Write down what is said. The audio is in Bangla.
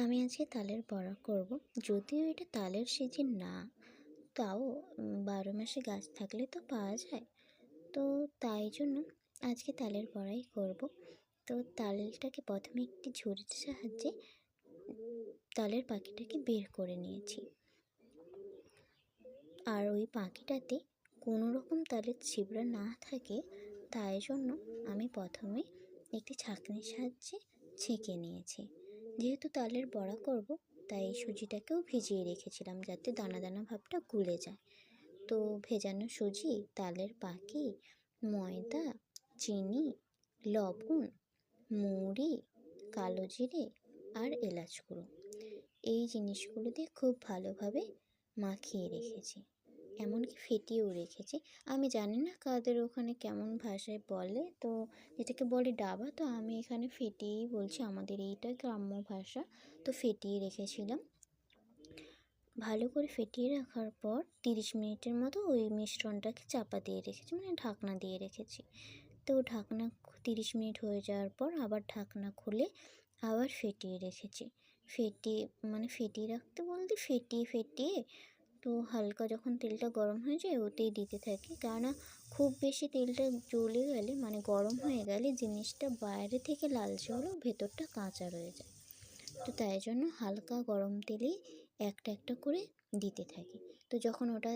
আমি আজকে তালের বড়া করব। যদিও এটা তালের সিজন না, তাও ১২ মাসে গাছ থাকলে তো পাওয়া যায়। তো তাই জন্য আজকে তালের বড়াই করব। তো তালটাকে প্রথমে একটি ঝুড়ির সাহায্যে তালের পাখিটাকে বের করে নিয়েছি। আর ওই পাখিটাতে কোনো রকম তালের ছিবড়া না থাকে, তাই জন্য আমি প্রথমে একটি ছাঁকনির সাহায্যে ছেঁকে নিয়েছি। যেহেতু তালের বড়া করব, তাই সুজিটাকেও ভিজিয়ে রেখেছিলাম যাতে দানা দানা ভাবটা গুলে যায়। তো ভেজানো সুজি, তালের পাখি, ময়দা, চিনি, লবণ, মৌরি, কালো জিরে আর এলাচ গুঁড়ো, এই জিনিসগুলো দিয়ে খুব ভালোভাবে মাখিয়ে রেখেছি, এমনকি ফেটিয়েও রেখেছি। আমি জানি না কাদের ওখানে কেমন ভাষায় বলে, তো যেটাকে বলে ডাবা, তো আমি এখানে ফেটিয়েই বলছি, আমাদের এইটা গ্রাম্য ভাষা। তো ফেটিয়ে রেখেছিলাম। ভালো করে ফেটিয়ে রাখার পর 30 মিনিটের মতো ওই মিশ্রণটাকে চাপা দিয়ে রেখেছি, মানে ঢাকনা দিয়ে রেখেছি। তো ঢাকনা 30 মিনিট হয়ে যাওয়ার পর আবার ঢাকনা খুলে আবার ফেটিয়ে রেখেছি। ফেটিয়ে রাখতে বলতে ফেটিয়ে তো হালকা যখন তেলটা গরম হয়ে যায় ওতেই দিতে থাকি, কেননা খুব বেশি তেলটা জ্বলে গেলে, মানে গরম হয়ে গেলে জিনিসটা বাইরে থেকে লালচে হলেও ভেতরটা কাঁচা রয়ে যায়। তো তাই জন্য হালকা গরম তেলেই একটা একটা করে দিতে থাকি। তো যখন ওটা